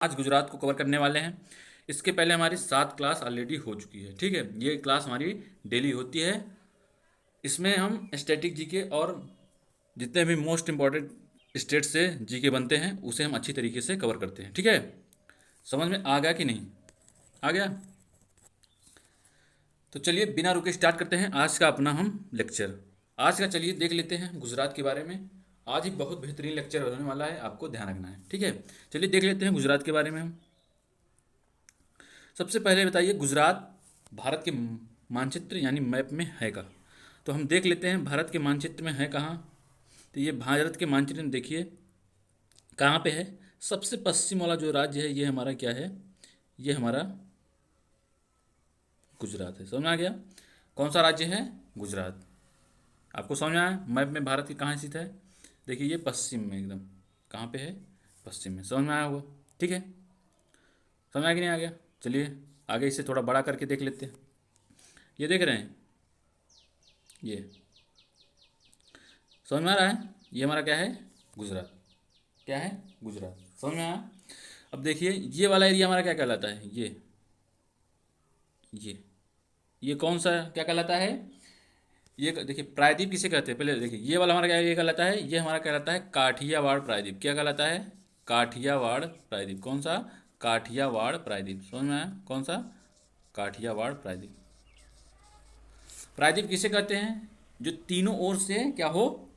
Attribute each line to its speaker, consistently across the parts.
Speaker 1: आज गुजरात को कवर करने वाले हैं। इसके पहले हमारी 7 क्लास ऑलरेडी हो चुकी है, ठीक है। ये क्लास हमारी डेली होती है। इसमें हम स्टैटिक जीके और जितने भी मोस्ट इंपॉर्टेंट स्टेट से जीके बनते हैं उसे हम अच्छी तरीके से कवर करते हैं, ठीक है। समझ में आ गया कि नहीं? आ गया? तो चलिए बिना रुके स्टार्ट करते हैं आज का अपना हम लेक्चर। आज का चलिए देख लेते हैं गुजरात के बारे में। आज एक बहुत बेहतरीन लेक्चर होने वाला है, आपको ध्यान रखना है, ठीक है। चलिए देख लेते हैं गुजरात के बारे में हम। सबसे पहले बताइए गुजरात भारत के मानचित्र यानी मैप में है कहाँ? तो हम देख लेते हैं भारत के मानचित्र में है कहाँ। तो ये भारत के मानचित्र में देखिए कहाँ पे है। सबसे पश्चिम वाला जो राज्य है ये हमारा क्या है? ये हमारा गुजरात है। समझ में आ गया? कौन सा राज्य है? गुजरात। आपको समझ में आया मैप में भारत की कहाँ स्थित है? देखिए ये पश्चिम में एकदम। कहाँ पे है? पश्चिम में। समझ में आया होगा, ठीक है। समझ आ कि नहीं आ गया? चलिए आगे इसे थोड़ा बड़ा करके देख लेते हैं। ये देख रहे हैं, ये समझ में आ रहा है? ये हमारा क्या है? गुजरात। क्या है? गुजरात। समझ में आया? अब देखिए ये वाला एरिया हमारा क्या कहलाता है? ये ये कौन सा क्या कहलाता है? ये देखिए प्रायद्वीप किसे कहते हैं? पहले देखिए ये वाला हमारा क्या ये कहलाता है? ये हमारा कहलाता है काठियावाड़ प्रायद्वीप। क्या कहलाता है? काठियावाड़ प्रायद्वीप। कौन सा? काठियावाड़ प्रायद्वीप। समझ में आया? कौन सा? काठियावाड़ प्रायद्वीप। प्रायद्वीप किसे कहते हैं? जो तीनों ओर से क्या हो,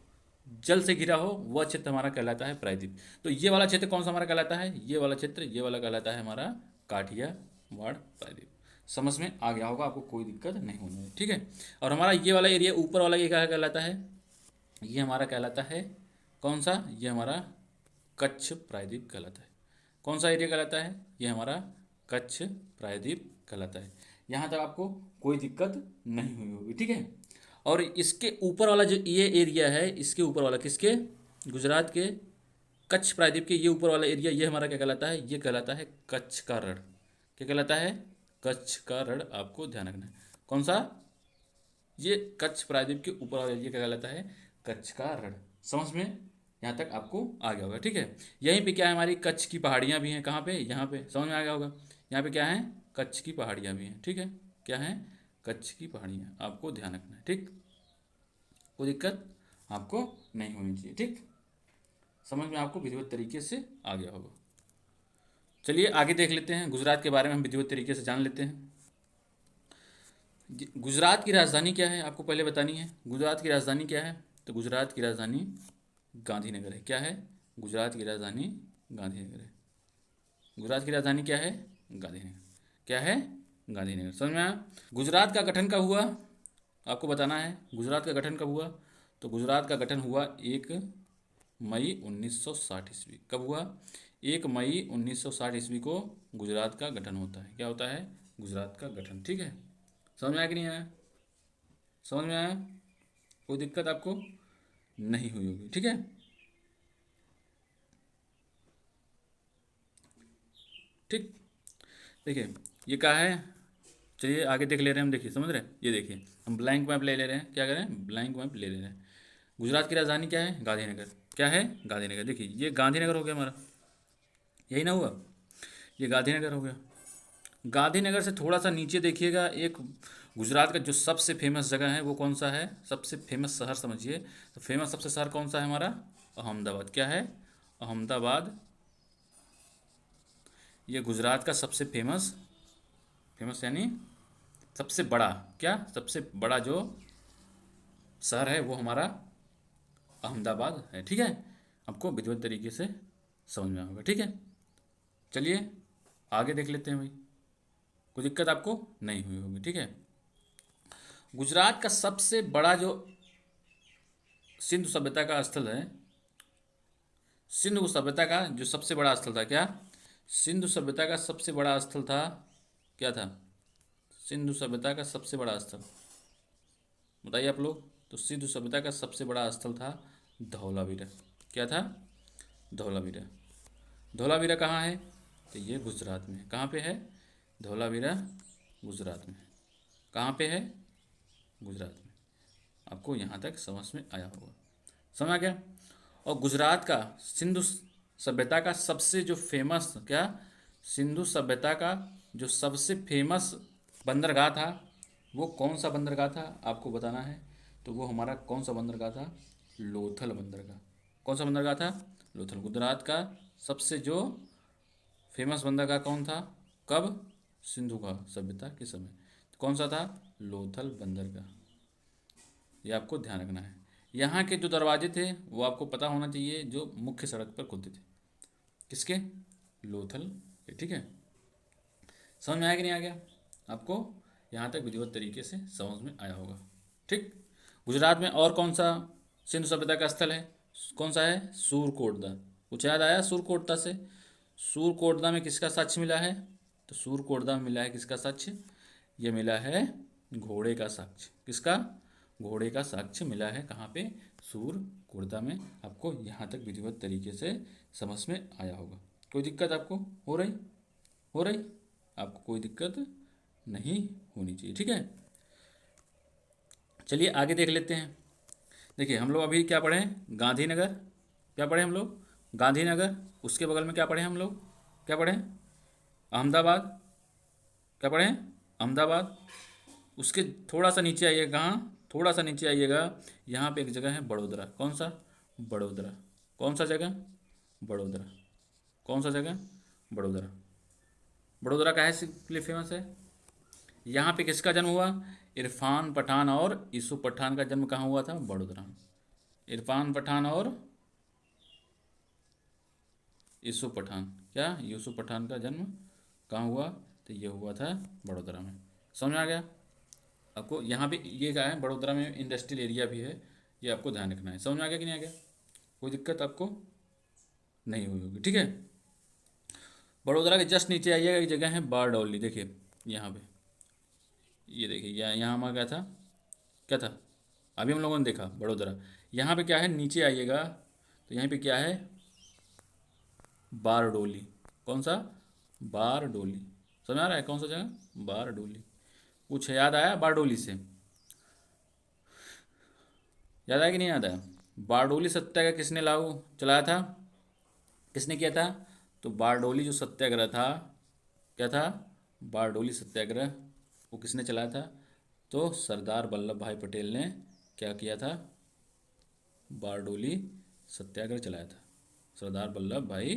Speaker 1: जल से घिरा हो, वह क्षेत्र हमारा कहलाता है प्रायद्वीप। तो ये वाला क्षेत्र कौन सा हमारा कहलाता है? ये वाला क्षेत्र, ये वाला कहलाता है हमारा काठियावाड़ प्रायद्वीप। समझ में आ गया होगा, आपको कोई दिक्कत नहीं होनी है, ठीक है। और हमारा ये वाला एरिया ऊपर वाला ये क्या कहलाता है? ये हमारा कहलाता है कौन सा? ये हमारा कच्छ प्रायद्वीप कहलाता है। कौन सा एरिया कहलाता है? ये हमारा कच्छ प्रायद्वीप कहलाता है। यहाँ तक आपको कोई दिक्कत नहीं हुई होगी, ठीक है। और इसके ऊपर वाला जो ये एरिया है, इसके ऊपर वाला किसके? गुजरात के कच्छ प्रायद्वीप के ये ऊपर वाला एरिया, ये हमारा क्या कहलाता है? ये कहलाता है कच्छ का रण। क्या कहलाता है? कच्छ का रण। आपको ध्यान रखना है कौन सा? ये कच्छ प्रायद्वीप के ऊपर वाला एरिया क्या कहलाता है? कच्छ का रण। समझ में यहाँ तक आपको आ गया होगा, ठीक है। यहीं पे क्या है? हमारी कच्छ की पहाड़ियाँ भी हैं। कहाँ पे? यहाँ पे। समझ में आ गया होगा? यहाँ पे क्या है? कच्छ की पहाड़ियाँ भी हैं, ठीक है। क्या है? कच्छ की पहाड़ियाँ। आपको ध्यान रखना है, ठीक। कोई दिक्कत आपको नहीं होनी चाहिए, ठीक। समझ में आपको विधिवत तरीके से आ गया होगा। चलिए आगे देख लेते हैं गुजरात के बारे में, हम विधिवत तरीके से जान लेते हैं। गुजरात की राजधानी क्या है? आपको पहले बतानी है गुजरात की राजधानी क्या है। तो गुजरात की राजधानी गांधीनगर है। क्या है? गुजरात की राजधानी गांधीनगर है। गुजरात की राजधानी क्या है? गांधीनगर। क्या है? गांधीनगर। समझ में आया? गुजरात का गठन कब हुआ? आपको बताना है गुजरात का गठन कब हुआ। तो गुजरात का गठन हुआ 1 मई 1960 ईस्वी। कब हुआ? 1 मई 1960 ईस्वी को गुजरात का गठन होता है। क्या होता है? गुजरात का गठन, ठीक है। समझ में आया कि नहीं आया? समझ में आया? कोई दिक्कत आपको नहीं हुई होगी, ठीक है। ठीक। देखिए ये क्या है? चलिए आगे देख ले रहे हैं हम। देखिए समझ रहे हैं? ये देखिए हम ब्लैंक मैप ले ले रहे हैं। क्या करें? ब्लैंक मैप ले ले रहे हैं। गुजरात की राजधानी क्या है? गांधीनगर। क्या है? गांधीनगर। देखिए ये गांधीनगर हो गया हमारा, यही ना हुआ? ये गांधीनगर हो गया। गांधीनगर से थोड़ा सा नीचे देखिएगा, एक गुजरात का जो सबसे फेमस जगह है वो कौन सा है? सबसे फेमस शहर समझिए। तो फेमस सबसे शहर कौन सा है हमारा? अहमदाबाद। क्या है? अहमदाबाद। ये गुजरात का सबसे फेमस, फेमस यानी सबसे बड़ा, क्या सबसे बड़ा जो शहर है वो हमारा अहमदाबाद है, ठीक है। आपको विधिवत तरीके से समझ में आएगा, ठीक है। चलिए आगे देख लेते हैं भाई, कोई दिक्कत आपको नहीं हुई होगी, ठीक है। गुजरात का सबसे बड़ा जो सिंधु सभ्यता का स्थल है, सिंधु सभ्यता का जो सबसे बड़ा स्थल था, क्या सिंधु सभ्यता का सबसे बड़ा स्थल था? क्या था सिंधु सभ्यता का सबसे बड़ा स्थल? बताइए आप लोग। तो सिंधु सभ्यता का सबसे बड़ा स्थल था धौलावीरा। क्या था? धौलावीरा। धौलावीरा कहाँ है? तो ये गुजरात में। कहाँ पे है? धौलावीरा गुजरात में। कहाँ पे है? गुजरात में। आपको यहाँ तक समझ में आया होगा, समझ आ गया। और गुजरात का सिंधु सभ्यता का सबसे जो फेमस क्या सिंधु सभ्यता का जो सबसे फेमस बंदरगाह था वो कौन सा बंदरगाह था आपको बताना है। तो वो हमारा कौन सा बंदरगाह था, लोथल बंदरगाह। कौन सा बंदरगाह था, लोथल। गुजरात का सबसे जो फेमस बंदरगाह कौन था, कब, सिंधु का सभ्यता के समय। तो कौन सा था, लोथल बंदरगाह। ये आपको ध्यान रखना है। यहाँ के जो दरवाजे थे वो आपको पता होना चाहिए, जो मुख्य सड़क पर खुलते थे, किसके, लोथल के। ठीक है, समझ में आया कि नहीं आ गया आपको, यहाँ तक विधिवत तरीके से समझ में आया होगा। ठीक, गुजरात में और कौन सा सिंधु सभ्यता का स्थल है, कौन सा है, सूरकोटदा। कुछ याद आया सूरकोटदा से, सूरकोटदा में किसका साक्ष्य मिला है, तो सूरकोटदा में मिला है किसका साक्ष्य, ये मिला है घोड़े का साक्ष्य। किसका, घोड़े का साक्ष्य मिला है कहाँ पे, सूरकोटदा में। आपको यहाँ तक विधिवत तरीके से समझ में आया होगा। कोई दिक्कत आपको हो रही, आपको कोई दिक्कत नहीं होनी चाहिए। ठीक है, चलिए आगे देख लेते हैं। देखिए हम लोग अभी क्या पढ़े हैं, गांधीनगर। क्या पढ़े हम लोग, गांधीनगर। उसके बगल में क्या पढ़े हम लोग, क्या पढ़े, अहमदाबाद। क्या पढ़े, अहमदाबाद। उसके थोड़ा सा नीचे आइएगा, कहाँ, थोड़ा सा नीचे आइएगा, यहाँ पे एक जगह है बड़ोदरा। कौन सा, बड़ोदरा। कौन सा जगह, बड़ोदरा। कौन सा जगह, बड़ोदरा। बड़ोदरा काहे से लिए फेमस है, यहाँ पे किसका जन्म हुआ, इरफान पठान और यूसुफ पठान का जन्म कहाँ हुआ था, बड़ोदरा में। इरफान पठान और यूसुफ पठान, क्या, यूसुफ पठान का जन्म कहाँ हुआ, तो ये हुआ था बड़ोदरा में। समझ में आ गया आपको। यहाँ पे ये क्या है, बड़ोदरा में इंडस्ट्रियल एरिया भी है, ये आपको ध्यान रखना है। समझ में आ गया कि नहीं आ गया, कोई दिक्कत आपको नहीं हुई होगी। ठीक है, बड़ोदरा के जस्ट नीचे आइएगा, एक जगह है बारडोली। देखिए यहाँ पे, ये देखिए यहाँ हमारा क्या था, अभी हम लोगों ने देखा बड़ोदरा। यहाँ पे क्या है, नीचे आइएगा तो यहाँ पे क्या है, बारडोली। कौन सा, बारडोली। समझ आ रहा है कौन सा जगह, बारडोली। कुछ याद आया बारडोली से, याद आया कि नहीं याद आया। बारडोली सत्याग्रह किसने लागू चलाया था, किसने किया था, तो बारडोली जो सत्याग्रह था, क्या था, बारडोली सत्याग्रह, वो किसने चलाया था, तो सरदार वल्लभ भाई पटेल ने क्या किया था, बारडोली सत्याग्रह चलाया था। सरदार वल्लभ भाई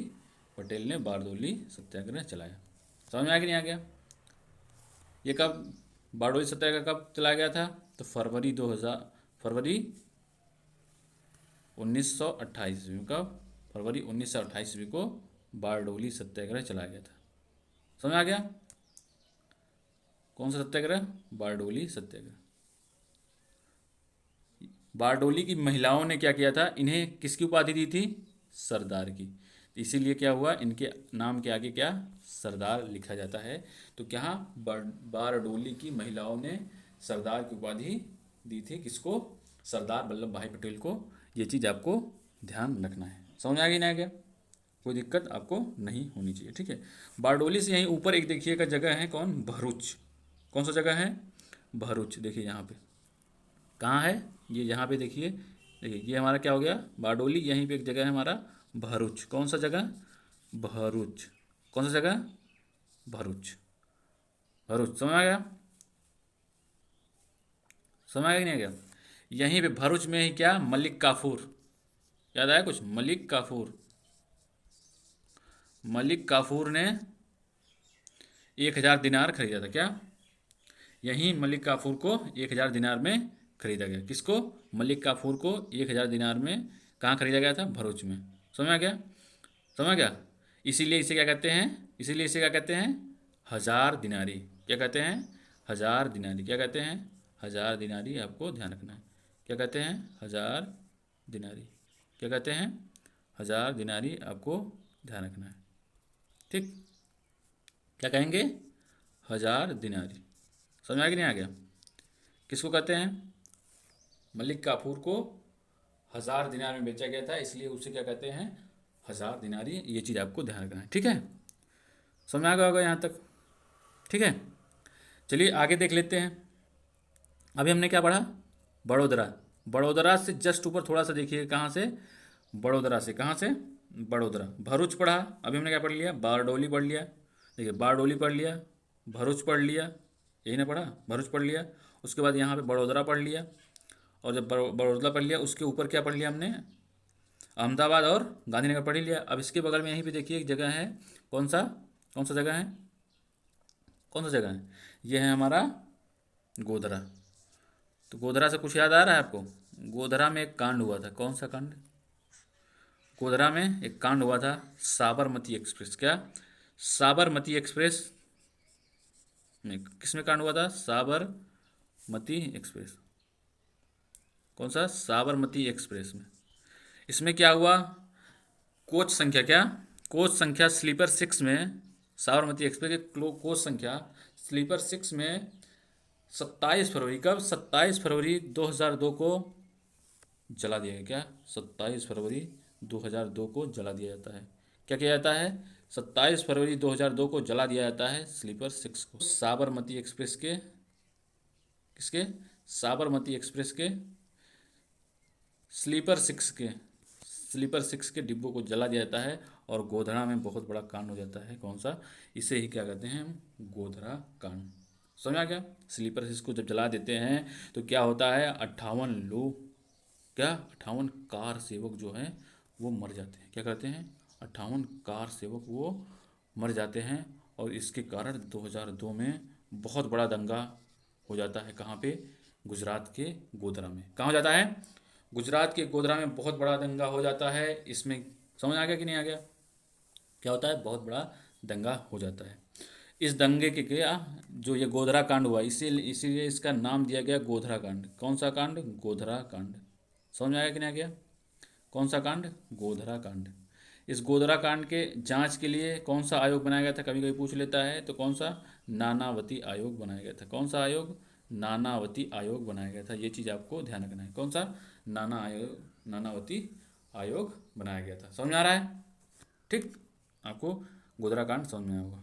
Speaker 1: पटेल ने बारडोली सत्याग्रह चलाया। समझ में आ गया, नहीं आ गया। ये कब, बारडोली सत्याग्रह कब चलाया गया था, तो फरवरी 1928 ईस्वी का, फरवरी 1928 ईस्वी को बारडोली सत्याग्रह चलाया गया था। समझ आ गया, कौन सा सत्याग्रह, बारडोली सत्याग्रह। बारडोली की महिलाओं ने क्या किया था, इन्हें किसकी उपाधि दी थी, सरदार की। इसीलिए क्या हुआ, इनके नाम के आगे क्या, सरदार लिखा जाता है। तो क्या, बारडोली की महिलाओं ने सरदार की उपाधि दी थी, किसको, सरदार वल्लभ भाई पटेल को। ये चीज़ आपको ध्यान रखना है। समझ आ गई ना, आ गया, कोई दिक्कत आपको नहीं होनी चाहिए। ठीक है, बारडोली से यहीं ऊपर एक देखिएगा जगह है, कौन, भरूच। कौन सा जगह है, भरूच। देखिए यहाँ पे कहाँ है, ये यहाँ पे देखिए, देखिए ये हमारा क्या हो गया, बारडोली। यहीं पे एक जगह है हमारा भरूच। कौन सा जगह, भरूच। कौन सा जगह, भरूच। भरूच, समझ आ गया, समझ आ गया कि नहीं आ गया। यहीं पे भरूच में ही क्या, मलिक काफूर, याद आया कुछ, मलिक काफूर। मलिक काफूर ने 1,000 दिनार खरीदा था। क्या, यहीं मलिक काफूर को 1,000 दिनार में खरीदा गया। किसको, मलिक काफूर को 1,000 दिनार में कहाँ खरीदा गया था, भरूच में। समझ आ गया, समझ आ गया। इसीलिए इसे क्या कहते हैं, इसीलिए इसे क्या कहते हैं, 1,000 दिनारी। क्या कहते हैं, 1,000 दिनारी। क्या कहते हैं, 1,000 दिनारी। आपको ध्यान रखना है, क्या कहते हैं, 1,000 दिनारी। क्या कहते हैं, 1,000 दिनारी। आपको ध्यान रखना है। ठीक, क्या कहेंगे, 1,000 दिनारी। समझ आ गया, नहीं आ गया। किसको कहते हैं, मलिक काफूर को 1,000 दिनार में बेचा गया था, इसलिए उसे क्या कहते हैं, 1,000 दिनारी। ये चीज़ आपको ध्यान रखना है। ठीक है, समझ आ गया होगा यहाँ तक। ठीक है, चलिए आगे देख लेते हैं। अभी हमने क्या पढ़ा, बड़ोदरा। बड़ोदरा से जस्ट ऊपर थोड़ा सा देखिए, कहाँ से, बड़ोदरा से, कहाँ से, बड़ोदरा। भरूच पढ़ा, अभी हमने क्या पढ़ लिया, बारडोली पढ़ लिया। देखिए बारडोली पढ़ लिया, भरूच पढ़ लिया, यही ना पढ़ा, भरूच पढ़ लिया। उसके बाद यहाँ पे बड़ोदरा पढ़ लिया, और जब बड़ोदरा पढ़ लिया उसके ऊपर क्या पढ़ लिया हमने, अहमदाबाद और गांधीनगर पढ़ ही लिया। अब इसके बगल में यहीं पे देखिए एक जगह है, कौन सा, कौन सा जगह है, कौन सा जगह है, ये है हमारा गोधरा। तो गोधरा से कुछ याद आ रहा है आपको? गोधरा में एक कांड हुआ था, कौन सा कांड? गोधरा में एक कांड हुआ था, साबरमती एक्सप्रेस। क्या? साबरमती एक्सप्रेस में किस में कांड हुआ था? साबरमती एक्सप्रेस। कौन सा? साबरमती एक्सप्रेस में। इसमें क्या हुआ? कोच संख्या, क्या कोच संख्या स्लीपर 6 में, साबरमती एक्सप्रेस के कोच संख्या स्लीपर 6 में 27 फरवरी, कब? 27 फरवरी 2002 को जला दिया गया। क्या? 27 फरवरी 2002 को जला दिया जाता है। क्या किया जाता है? 27 फरवरी 2002 को जला दिया जाता है स्लीपर 6 को। साबरमती एक्सप्रेस के, किसके? साबरमती एक्सप्रेस के स्लीपर 6 के डिब्बों को जला दिया जाता है, और गोधरा में बहुत बड़ा कांड हो जाता है। कौन सा? इसे ही क्या कहते हैं हम? गोधरा कांड। समझ आ गया? स्लीपर 6 को जब जला देते हैं तो क्या होता है? 58 लोग, क्या 58 कार सेवक जो हैं वो मर जाते हैं। क्या करते हैं? 58 कार सेवक वो मर जाते हैं, और इसके कारण 2002 में बहुत बड़ा दंगा हो जाता है। कहाँ पे? गुजरात के गोधरा में। कहाँ हो जाता है? गुजरात के गोधरा में बहुत बड़ा दंगा हो जाता है। इसमें समझ आ गया कि नहीं आ गया? क्या होता है? बहुत बड़ा दंगा हो जाता है। इस दंगे के क्या, जो ये गोधरा कांड हुआ, इसीलिए इसका नाम दिया गया गोधरा कांड। कौन सा कांड? गोधरा कांड। समझ में आया कि नहीं आ गया? कौन सा कांड? गोधरा कांड। इस गोधरा कांड के जांच के लिए कौन सा आयोग बनाया गया था? कभी कभी पूछ लेता है, तो कौन सा? नानावती आयोग बनाया गया था। कौन सा आयोग? नानावती आयोग बनाया गया था। ये चीज़ आपको ध्यान रखना है। कौन सा? नानावती आयोग बनाया गया था। समझ में आ रहा है? ठीक, आपको गोधरा कांड समझ में आया होगा।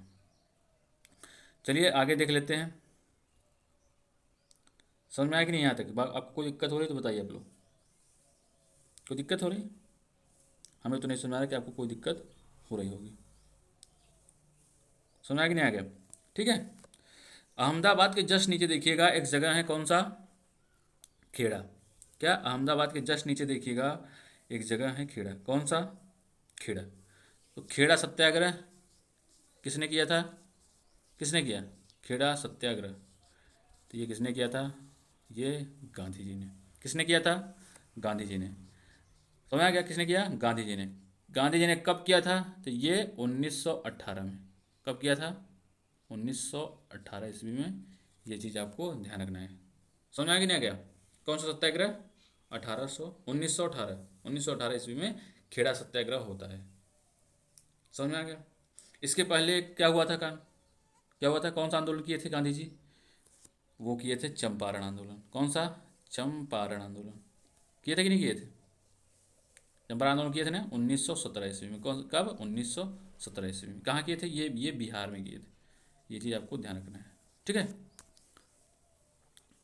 Speaker 1: चलिए आगे देख लेते हैं। समझ में आया कि नहीं? यहाँ तक आपको कोई दिक्कत हो रही तो बताइए आप लोग। कोई दिक्कत हो रही? हमें तो नहीं समझ आ रहा कि आपको कोई दिक्कत हो रही होगी। समझ में आया कि नहीं आ गया? ठीक है। अहमदाबाद के जस्ट नीचे देखिएगा एक जगह है, कौन सा? खेड़ा। क्या? अहमदाबाद के जस्ट नीचे देखिएगा एक जगह है खेड़ा। कौन सा? खेड़ा। तो खेड़ा सत्याग्रह किसने किया था? किसने किया? खेड़ा सत्याग्रह। तो ये किसने किया था? ये गांधी जी ने। किसने किया था? गांधी जी ने। समझ आ गया किसने किया? गांधी जी ने। गांधी जी ने कब किया था? तो ये 1918 में। कब किया था? 1918 ईस्वी में। ये चीज़ आपको ध्यान रखना है। समझ में आ गया? नहीं आ गया? कौन सा सत्याग्रह? 1918 ईस्वी में खेड़ा सत्याग्रह होता है। समझ में आ गया? इसके पहले क्या हुआ था? क्या हुआ था? कौन सा आंदोलन किए थे गांधी जी? वो किए थे चंपारण आंदोलन। कौन सा? चंपारण आंदोलन। किए थे कि नहीं किए थे? चंपारण आंदोलन किए थे ना 1917 ईस्वी में। कौन, कब? 1917 ईस्वी में। कहाँ किए थे? ये बिहार में किए थे। ये चीज़ आपको ध्यान रखना है। ठीक है,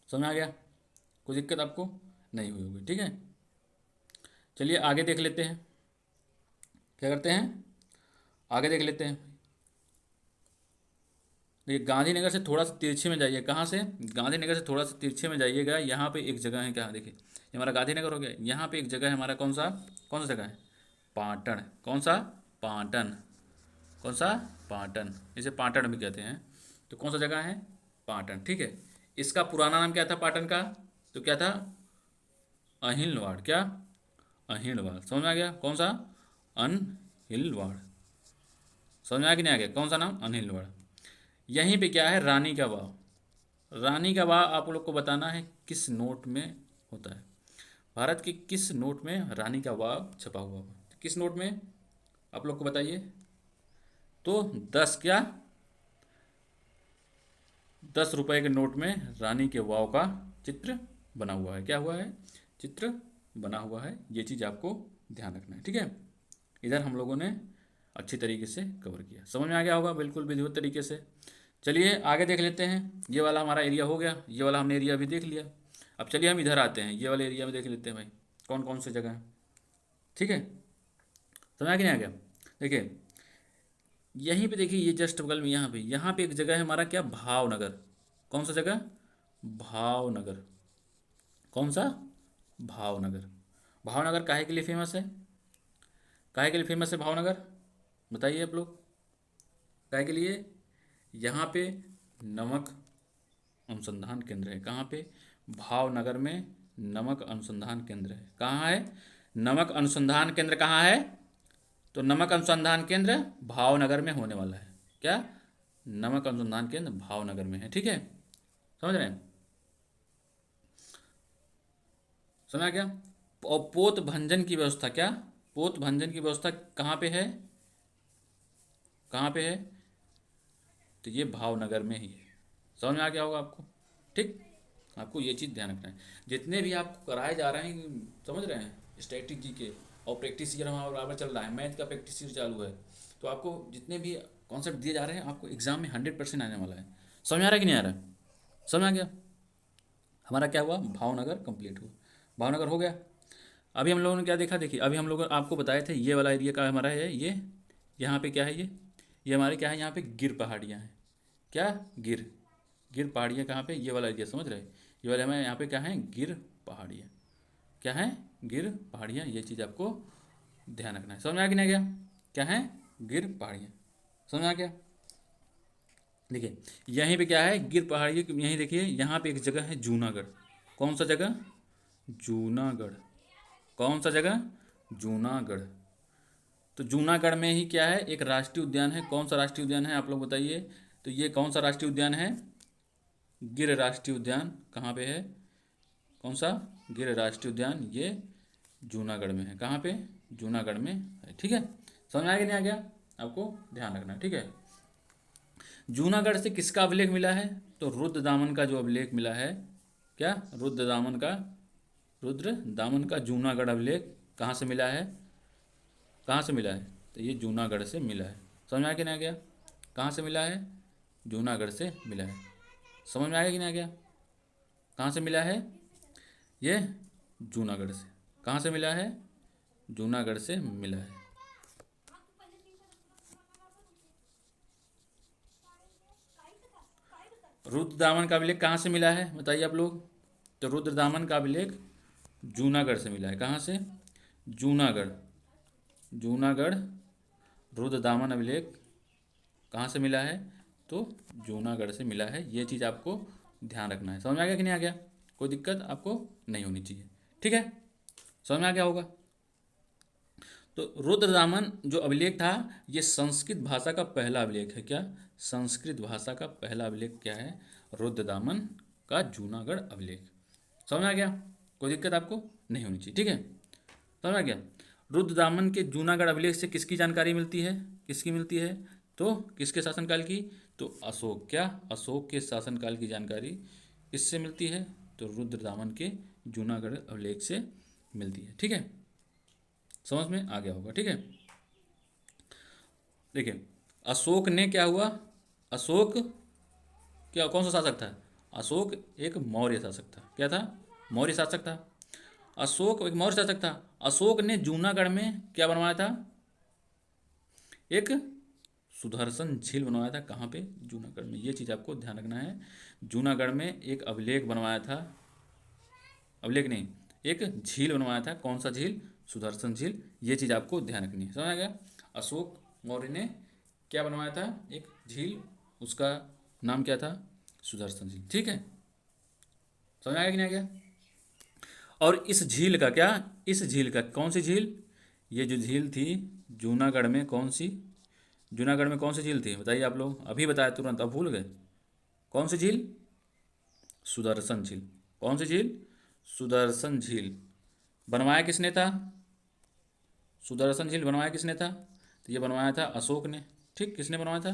Speaker 1: समझ में आ गया? कोई दिक्कत आपको नहीं हुई होगी। ठीक है, चलिए आगे देख लेते हैं। क्या करते हैं? आगे देख लेते हैं। देखिए गांधीनगर से थोड़ा सा तिरछे में जाइए। कहाँ से? गांधीनगर से थोड़ा सा तिरछे में जाइएगा। यहाँ पे एक जगह है, क्या देखिए, ये हमारा गांधीनगर हो गया। यहाँ पे एक जगह है हमारा, कौन सा? कौन सा जगह है? पाटन। कौन सा? पाटन। कौन सा? पाटन। इसे पाटन भी कहते हैं। तो कौन सा जगह है? पाटन। ठीक है, इसका पुराना नाम क्या था पाटन का? तो क्या था? अहिलवाड़। क्या? अहिलवाड़। समझ में आ गया? कौन सा? अनहिलवाड़। समझ में आ गया कि नहीं आ गया? कौन सा नाम? अनहिलवाड़। यहीं पे क्या है? रानी का वाव। रानी का वाव आप लोग को बताना है किस नोट में होता है। भारत के किस नोट में रानी का वाव छपा हुआ है? किस नोट में आप लोग को बताइए। तो 10, क्या 10 रुपए के नोट में रानी के वाव का चित्र बना हुआ है। क्या हुआ है? चित्र बना हुआ है। ये चीज़ आपको ध्यान रखना है। ठीक है, इधर हम लोगों ने अच्छी तरीके से कवर किया। समझ में आ गया होगा बिल्कुल विधिवत तरीके से। चलिए आगे देख लेते हैं। ये वाला हमारा एरिया हो गया, ये वाला हमने एरिया भी देख लिया। अब चलिए हम इधर आते हैं, ये वाले एरिया में देख लेते हैं भाई कौन कौन सी जगह है। ठीक है, समझ आ कि नहीं आ गया? देखिए यहीं पे देखिए, ये जस्ट बगल में यहाँ पे एक जगह है हमारा क्या, भावनगर। कौन सा जगह, भावनगर। कौन सा, भावनगर। भावनगर काहे के लिए फेमस है, काहे के लिए फेमस है भावनगर, बताइए आप लोग, काहे के लिए। यहाँ पे नमक अनुसंधान केंद्र है। कहाँ पे, भावनगर में नमक अनुसंधान केंद्र है। कहाँ है, नमक अनुसंधान केंद्र कहाँ है, तो नमक अनुसंधान केंद्र भावनगर में होने वाला है। क्या, नमक अनुसंधान केंद्र भावनगर में है। ठीक है, समझ रहे हैं, समझा क्या। और पोत भंजन की व्यवस्था, क्या, पोत भंजन की व्यवस्था कहाँ पे है, कहाँ पे है, तो ये भावनगर में ही है। समझ में आ गया होगा आपको। ठीक, आपको ये चीज़ ध्यान रखना है। जितने भी आपको कराए जा रहे हैं, समझ रहे हैं, स्ट्रेटेजी के, और प्रैक्टिस ईयर हमारा बराबर चल रहा है, मैथ का प्रैक्टिस ईयर चालू है, तो आपको जितने भी कॉन्सेप्ट दिए जा रहे हैं आपको एग्जाम में 100% आने वाला है। समझ में आ रहा है कि नहीं आ रहा है, समझ में आ गया। हमारा क्या हुआ, भावनगर कंप्लीट हुआ, भावनगर हो गया। अभी हम लोगों ने क्या देखा, देखिए अभी हम लोग आपको बताए थे ये वाला एरिया का हमारा है, ये यहाँ पे क्या है, ये हमारे क्या है, यहाँ पे गिर पहाड़ियाँ हैं। क्या, गिर, गिर पहाड़ियाँ कहाँ पे, ये वाला एरिया समझ रहे हैं, ये वाले हमारे यहाँ पे क्या है, गिर पहाड़ियाँ। क्या है, गिर पहाड़ियाँ, ये चीज़ आपको ध्यान रखना है। समझ में आ गया नहीं गया, क्या है, गिर पहाड़ियाँ, समझ में आ गया। देखिए यहीं पे क्या है, गिर पहाड़ियों की, यहीं देखिए यहाँ पे एक जगह है जूनागढ़। कौन सा जगह, जूनागढ़। कौन सा जगह, जूनागढ़। तो जूनागढ़ में ही क्या है, एक राष्ट्रीय उद्यान है। कौन सा राष्ट्रीय उद्यान है आप लोग बताइए, तो ये कौन सा राष्ट्रीय उद्यान है, गिर राष्ट्रीय उद्यान। कहाँ पे है, कौन सा, गिर राष्ट्रीय उद्यान, ये जूनागढ़ में है। कहाँ पे, जूनागढ़ में है। ठीक है, समझ में आ गया नहीं आ गया, आपको ध्यान रखना है। ठीक है, जूनागढ़ से किसका अभिलेख मिला है, तो रुद्र दामन का जो अभिलेख मिला है, क्या, रुद्र दामन का, रुद्र दामन का जूनागढ़ अभिलेख कहाँ से मिला है, कहाँ से मिला है, तो ये जूनागढ़ से मिला है। समझ में आ गया नहीं आ गया, कहाँ से मिला है, जूनागढ़ से मिला है। समझ में आ गया कि नहीं आ गया, कहाँ से मिला है, ये जूनागढ़ से। कहाँ से मिला है, जूनागढ़ से मिला है। रुद्र दामन का अभिलेख कहाँ से मिला है बताइए आप लोग, तो रुद्र दामन का अभिलेख जूनागढ़ से मिला है। कहाँ से, जूनागढ़, जूनागढ़ रुद्र दामन अभिलेख कहाँ से मिला है, तो जूनागढ़ से मिला है। ये चीज़ आपको ध्यान रखना है। समझ में आ गया कि नहीं आ गया, कोई दिक्कत आपको नहीं होनी चाहिए। ठीक है, समझ में आ गया होगा। तो रुद्रदामन जो अभिलेख था, ये संस्कृत भाषा का पहला अभिलेख है। क्या, संस्कृत भाषा का पहला अभिलेख क्या है, रुद्रदामन का जूनागढ़ अभिलेख। समझ में आ गया, कोई दिक्कत आपको नहीं होनी चाहिए। ठीक है, समझ में आ गया। रुद्रदामन के जूनागढ़ अभिलेख से किसकी जानकारी मिलती है, किसकी मिलती है, तो किसके शासनकाल की, तो अशोक। क्या, अशोक के शासनकाल की जानकारी किससे मिलती है, तो रुद्रदामन के जूनागढ़ अभिलेख से मिलती है। ठीक है, समझ में आ गया होगा। ठीक है, देखिए अशोक ने क्या हुआ, अशोक क्या, कौन सा शासक था, अशोक एक मौर्य शासक था। क्या था, मौर्य शासक था। अशोक एक मौर्य शासक था। अशोक ने जूनागढ़ में क्या बनवाया था, एक सुदर्शन झील बनवाया था। कहाँ पे, जूनागढ़ में। ये चीज़ आपको ध्यान रखना है। जूनागढ़ में एक अभिलेख बनवाया था, अभिलेख नहीं, एक झील बनवाया था। कौन सा झील, सुदर्शन झील। ये चीज़ आपको ध्यान रखनी है। समझ आ गया, अशोक मौर्य ने क्या बनवाया था, एक झील, उसका नाम क्या था, सुदर्शन झील। ठीक है, समझ आ गया कि नहीं आ गया। और इस झील का क्या, इस झील का, कौन सी झील, ये जो झील थी जूनागढ़ में, कौन सी, जूनागढ़ में कौन सी झील थी बताइए आप लोग, अभी बताया तुरंत, अब भूल गए। कौन सी झील, सुदर्शन झील। कौन सी झील, सुदर्शन झील। बनवाया किसने था, सुदर्शन झील बनवाया किसने था, तो ये बनवाया था अशोक ने। ठीक, किसने बनवाया था,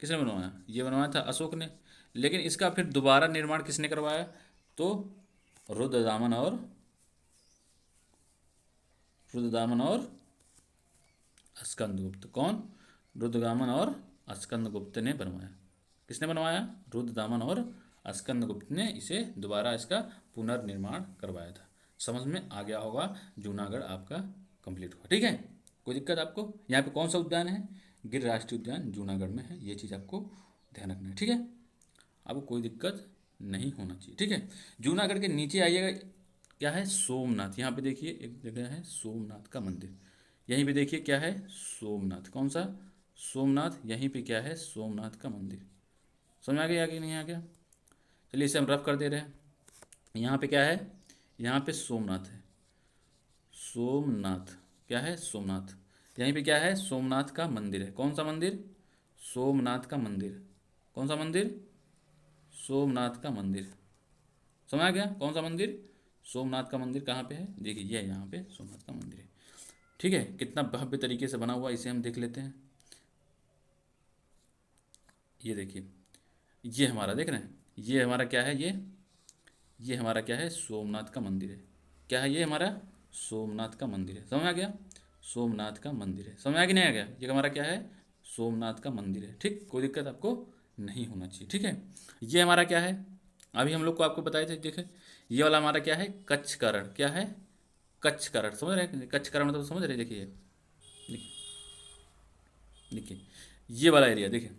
Speaker 1: किसने बनवाया, ये बनवाया था अशोक ने। लेकिन इसका फिर दोबारा निर्माण किसने करवाया, तो रुद्रदामन और, रुद्रदामन और स्कंदगुप्त। कौन, रुद्रदामन और स्कंदगुप्त ने बनवाया। किसने बनवाया, रुद्रदामन और स्कंदगुप्त ने इसे दोबारा इसका पुनर्निर्माण करवाया था। समझ में आ गया होगा, जूनागढ़ आपका कंप्लीट हुआ। ठीक है, कोई दिक्कत आपको। यहाँ पे कौन सा उद्यान है, गिर राष्ट्रीय उद्यान जूनागढ़ में है। ये चीज़ आपको ध्यान रखना है, ठीक है। आपको कोई दिक्कत नहीं होना चाहिए, ठीक है। जूनागढ़ के नीचे आइएगा, क्या है, सोमनाथ। यहाँ पे देखिए एक जगह है सोमनाथ का मंदिर। यहीं पे देखिए क्या है, सोमनाथ। कौन सा, सोमनाथ। यहीं पे क्या है, सोमनाथ का मंदिर। समझ आ गया कि नहीं आ गया? चलिए इसे हम रफ कर दे रहे हैं। यहाँ पे क्या है, यहाँ पे सोमनाथ है, सोमनाथ। क्या है, सोमनाथ। यहीं पे क्या है, सोमनाथ का मंदिर है। कौन सा मंदिर, सोमनाथ का मंदिर। कौन सा मंदिर, सोमनाथ का मंदिर। समझ आ गया, कौन सा मंदिर, सोमनाथ का मंदिर। कहाँ पे है, देखिए ये यहाँ पे सोमनाथ का मंदिर है, ठीक है। कितना भव्य तरीके से बना हुआ, इसे हम देख लेते हैं। ये देखिए, ये हमारा देख रहे हैं, ये हमारा क्या है, ये हमारा क्या है, सोमनाथ का मंदिर है। क्या है, ये हमारा सोमनाथ का मंदिर है। समझ आ गया, सोमनाथ का मंदिर है। समझ आ गया नहीं आ गया, ये हमारा क्या है, सोमनाथ का मंदिर है, ठीक। कोई दिक्कत आपको नहीं होना चाहिए, ठीक है। ये हमारा क्या है, अभी हम लोग को आपको बताए थे, देखे। ये वाला हमारा क्या है, कच्छकरण। क्या है, कच्छकरण। समझ रहे हैं, कच्छकरण मतलब समझ रहे हैं? देखिए, देखिए, देखिए ये वाला एरिया, देखिए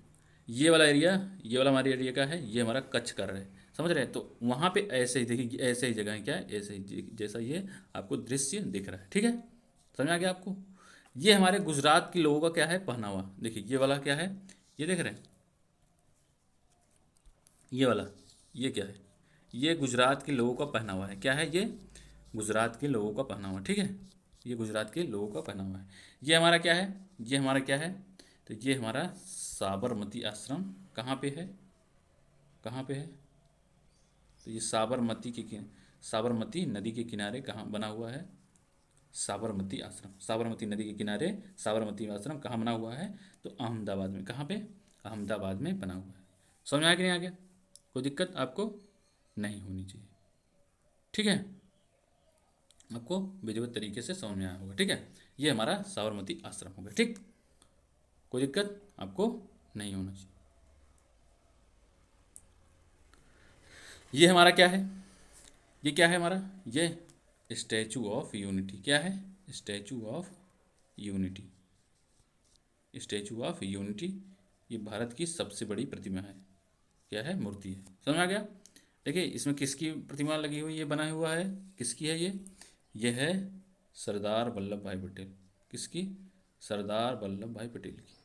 Speaker 1: ये वाला एरिया, ये वाला हमारे एरिया का है, ये हमारा कच्छ कर रहा है। समझ रहे हैं? तो वहाँ पे ऐसे ही देखिए, ऐसे ही जगह है, क्या है, ऐसे ही जैसा ये आपको दृश्य दिख रहा है, ठीक है। समझ आ गया आपको? ये हमारे गुजरात के लोगों का क्या है, पहनावा। देखिए ये वाला क्या है, ये देख रहे हैं, ये वाला, ये क्या है, ये गुजरात के लोगों का पहनावा है। क्या है ये, गुजरात के लोगों का पहनावा, ठीक है। ये गुजरात के लोगों का पहनावा है। ये हमारा क्या है, ये हमारा क्या है, तो ये हमारा साबरमती आश्रम। कहाँ पे है, कहाँ पे है, तो ये साबरमती नदी के किनारे कहाँ बना हुआ है, साबरमती आश्रम। साबरमती नदी के किनारे साबरमती आश्रम कहाँ बना हुआ है, तो अहमदाबाद में। कहाँ पे, अहमदाबाद में बना हुआ है। समझ में आया कि नहीं आ गया? कोई दिक्कत आपको नहीं होनी चाहिए, ठीक है। आपको विधिवत तरीके से समझ में आया होगा, ठीक है। ये हमारा साबरमती आश्रम हो गया, ठीक। कोई दिक्कत आपको नहीं होना चाहिए। ये हमारा क्या है, ये क्या है हमारा, ये स्टैचू ऑफ यूनिटी। क्या है, statue of unity. Statue of unity, ये भारत की सबसे बड़ी प्रतिमा है। क्या है, मूर्ति है। समझ में आ गया? देखिए इसमें किसकी प्रतिमा लगी हुई है, बना हुआ है, किसकी है ये है सरदार वल्लभ भाई पटेल। किसकी, सरदार वल्लभ भाई पटेल की।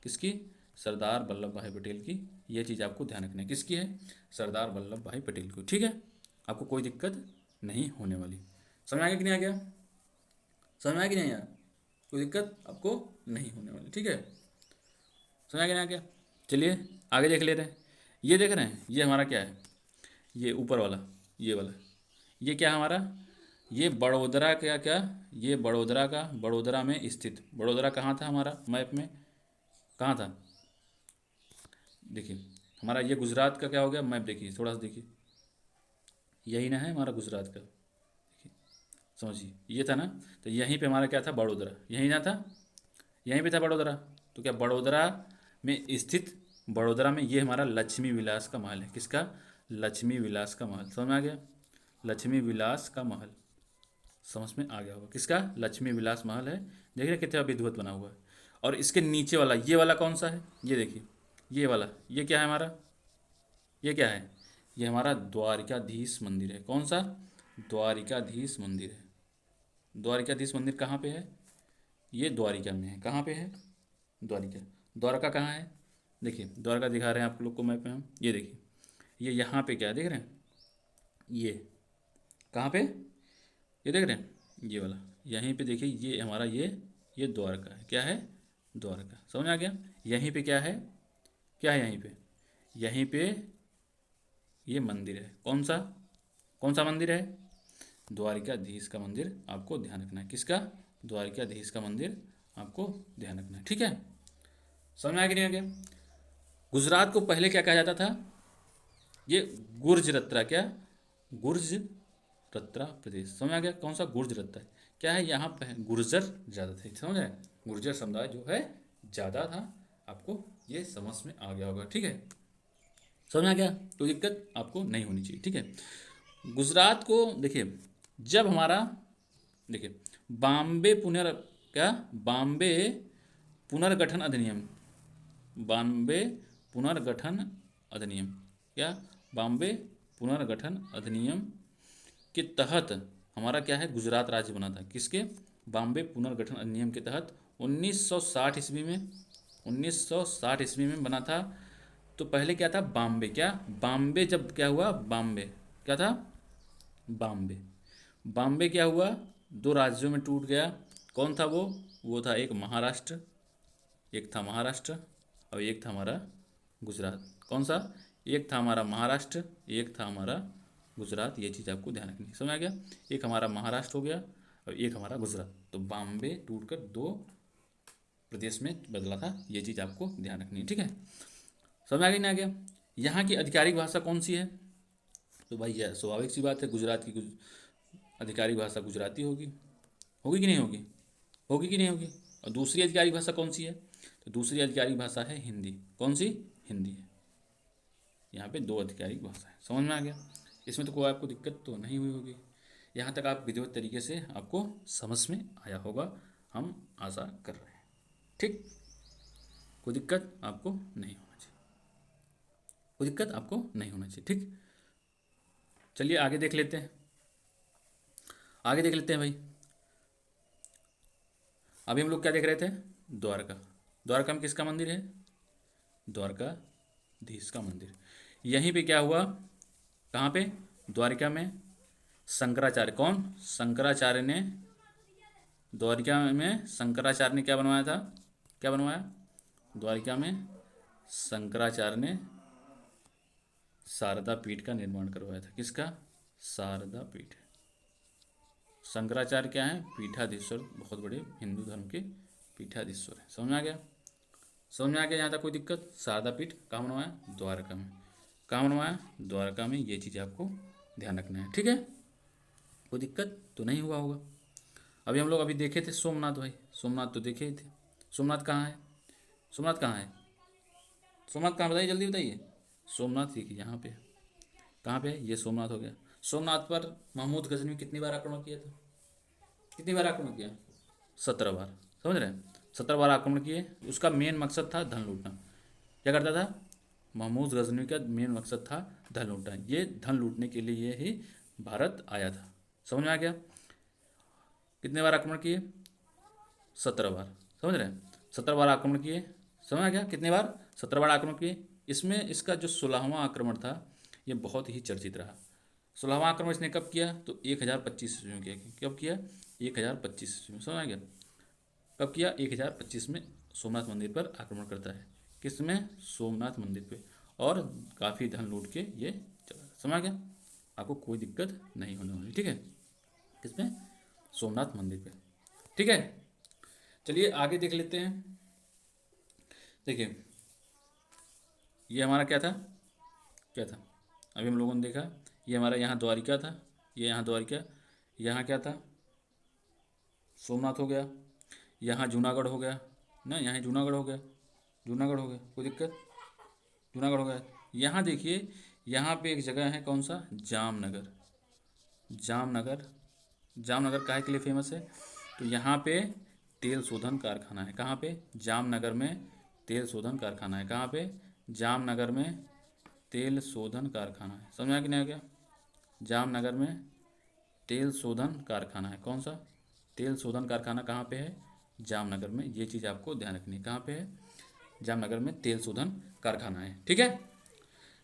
Speaker 1: किसकी, सरदार वल्लभ भाई पटेल की। यह चीज़ आपको ध्यान रखना है, किसकी है, सरदार वल्लभ भाई पटेल को, ठीक है। आपको कोई दिक्कत नहीं होने वाली। समझ आ गया कि नहीं आ गया? समझ में आया कि नहीं आया? कोई दिक्कत आपको नहीं होने वाली, ठीक है। समझ आ गया नहीं आ गया? चलिए आगे देख लेते हैं। ये देख रहे हैं, ये हमारा क्या है, ये ऊपर वाला, ये वाला, ये क्या है हमारा, ये बड़ोदरा। क्या क्या, ये बड़ोदरा का, बड़ोदरा में स्थित। बड़ोदरा कहाँ था हमारा मैप में, कहाँ था, देखिए हमारा ये गुजरात का क्या हो गया मैप, देखिए थोड़ा सा देखिए, यही ना है हमारा गुजरात का, समझिए ये था ना। तो यहीं पे हमारा क्या था, बड़ोदरा। यहीं ना था, यहीं पे था बड़ोदरा। तो क्या बड़ोदरा में स्थित, बड़ोदरा में ये हमारा लक्ष्मी विलास का महल है। किसका, लक्ष्मी विलास का महल। समझ में आ गया, लक्ष्मी विलास का महल। समझ में आ गया होगा, किसका, लक्ष्मी विलास महल है। देख रहे कितना विधिवत बना हुआ है। और इसके नीचे वाला, ये वाला कौन सा है, ये देखिए, ये वाला, ये क्या है हमारा, ये क्या है, ये हमारा द्वारिकाधीश मंदिर है। कौन सा, द्वारिकाधीश मंदिर है। द्वारिकाधीश मंदिर कहाँ पे है, ये द्वारिका में है। कहाँ पे है, द्वारिका। द्वारका कहाँ है, देखिए द्वारका दिखा रहे हैं आप लोग को मैप में हम। ये देखिए, ये यहाँ पे क्या है, देख रहे हैं, ये कहाँ पे, ये देख रहे हैं, ये वाला, यहीं पे देखिए, ये हमारा ये द्वारका है। क्या है, द्वारका। समझ आ गया? यहीं पे क्या है, क्या है यहीं पे, यहीं पे ये मंदिर है। कौन सा, कौन सा मंदिर है, द्वारिकाधीश का मंदिर। आपको ध्यान रखना है, किसका, द्वारिकाधीश का मंदिर आपको ध्यान रखना है, ठीक है। समझ में आ गया नहीं आ गया? गुजरात को पहले क्या कहा जाता था, ये गुर्जरत्रा। क्या, गुर्जरत्रा प्रदेश। समझ आ गया, कौन सा, गुर्जरत्रा। क्या है, यहाँ पे गुर्जर ज़्यादा थे। समझ आए, गुर्जर समुदाय जो है ज़्यादा था। आपको ये समझ में आ गया होगा, ठीक है। समझ में आ गया, कोई दिक्कत आपको नहीं होनी चाहिए, ठीक है। गुजरात को देखिए, जब हमारा, देखिए बॉम्बे पुनर, क्या, बॉम्बे पुनर्गठन अधिनियम, बॉम्बे पुनर्गठन अधिनियम, क्या, बॉम्बे पुनर्गठन अधिनियम के तहत हमारा क्या है, गुजरात राज्य बना था। किसके, बॉम्बे पुनर्गठन अधिनियम के तहत 1960 ईस्वी में, 1960 ईस्वी में बना था। तो पहले क्या था, बॉम्बे, क्या, बॉम्बे जब क्या हुआ, बॉम्बे क्या था, बॉम्बे, बॉम्बे क्या हुआ, दो राज्यों में टूट गया। कौन था वो था एक महाराष्ट्र, एक था महाराष्ट्र और एक था हमारा गुजरात। कौन सा, एक था हमारा महाराष्ट्र, एक था हमारा गुजरात। ये चीज़ आपको ध्यान रखनी है, समझ आ गया। एक हमारा महाराष्ट्र हो गया और एक हमारा गुजरात। तो बॉम्बे टूटकर दो प्रदेश में बदला था, ये चीज़ आपको ध्यान रखनी है, ठीक है। समझ आ गई ना, आ गया। यहाँ की आधिकारिक भाषा कौन सी है, तो भाई यह स्वाभाविक सी बात है, गुजरात की आधिकारिक भाषा गुजराती होगी, होगी कि नहीं होगी, होगी कि नहीं होगी। और दूसरी आधिकारिक भाषा कौन सी है, तो दूसरी आधिकारिक भाषा है हिंदी। कौन सी, हिंदी है। यहाँ पे दो आधिकारिक भाषा है, समझ में आ गया। इसमें तो कोई आपको दिक्कत तो नहीं हुई होगी। यहाँ तक आप विधिवत तरीके से आपको समझ में आया होगा, हम आशा कर रहे हैं, ठीक। कोई दिक्कत आपको नहीं होना चाहिए, कोई दिक्कत आपको नहीं होना चाहिए, ठीक। चलिए आगे देख लेते हैं, आगे देख लेते हैं भाई। अभी हम लोग क्या देख रहे थे, द्वारका। द्वारका में किसका मंदिर है, द्वारकाधीश का मंदिर। यहीं पे क्या हुआ, कहाँ पे, द्वारका में शंकराचार्य, कौन, शंकराचार्य ने, द्वारका में शंकराचार्य ने क्या बनवाया था, क्या बनवाया, द्वारका में शंकराचार्य ने शारदा पीठ का निर्माण करवाया था। किसका, शारदा पीठ। शंकराचार्य क्या है, पीठाधीश्वर, बहुत बड़े हिंदू धर्म के पीठाधीश्वर है। समझ में आ गया, समझ में आ गया। यहाँ तक कोई दिक्कत, शारदा पीठ कहाँ बनवाया, द्वारका में। कहाँ बनवाया, द्वारका में। ये चीज़ आपको ध्यान रखना है, ठीक है। कोई दिक्कत तो नहीं हुआ होगा। अभी हम लोग अभी देखे थे सोमनाथ, भाई सोमनाथ तो देखे ही थे। सोमनाथ कहाँ है, सोमनाथ कहाँ है, सोमनाथ कहाँ, बताइए जल्दी बताइए। सोमनाथ देखिए यहाँ पे, कहाँ पे है, ये सोमनाथ हो गया। सोमनाथ पर महमूद गजनवी कितनी बार आक्रमण किया था, कितनी बार आक्रमण किया, 17 बार। समझ रहे हैं, 17 बार आक्रमण किए। उसका मेन मकसद था धन लूटना। क्या करता था, महमूद गजनवी का मेन मकसद था धन लूटना। ये धन लूटने के लिए ही भारत आया था। समझ में आ गया। कितने बार आक्रमण किए, 17 बार। समझ रहे हैं, 17 बार आक्रमण किए। समझ आ गया, कितने बार, 17 बार आक्रमण किए। इसमें इसका जो 16वां आक्रमण था ये बहुत ही चर्चित रहा। 16वां आक्रमण इसने कब किया, तो 1025 ईस्वी में किया। कब किया, 1025 ईस्वी में। समझ आ गया, कब किया, 1025 में सोमनाथ मंदिर पर आक्रमण करता है। किस में, सोमनाथ मंदिर पे, और काफ़ी धन लूट के ये चला। समझ आ गया, आपको कोई दिक्कत नहीं होने वाली, ठीक है। किसमें, सोमनाथ मंदिर पे, ठीक है। चलिए आगे देख लेते हैं। देखिए ये हमारा क्या था, क्या था, अभी हम लोगों ने देखा, ये हमारा यहाँ द्वारिका था, ये यहाँ द्वारिका, यहाँ क्या था, सोमनाथ हो गया। यहाँ जूनागढ़ हो गया ना, यहाँ जूनागढ़ हो गया, जूनागढ़ हो गया, कोई दिक्कत, जूनागढ़ हो गया। यहाँ देखिए, यहाँ पे एक जगह है, कौन सा, जामनगर। जामनगर, जामनगर काहे के लिए फेमस है, तो यहाँ पे तेल शोधन कारखाना है। कहाँ पे, जामनगर में तेल शोधन कारखाना है। कहाँ पे, जामनगर में तेल शोधन कारखाना है। समझ में आ कि नहीं आ गया, जामनगर में तेल शोधन कारखाना है। कौन सा, तेल शोधन कारखाना कहाँ पे है, जामनगर में। ये चीज़ आपको ध्यान रखनी है, कहाँ पे है, जामनगर में तेल शोधन कारखाना है, ठीक है।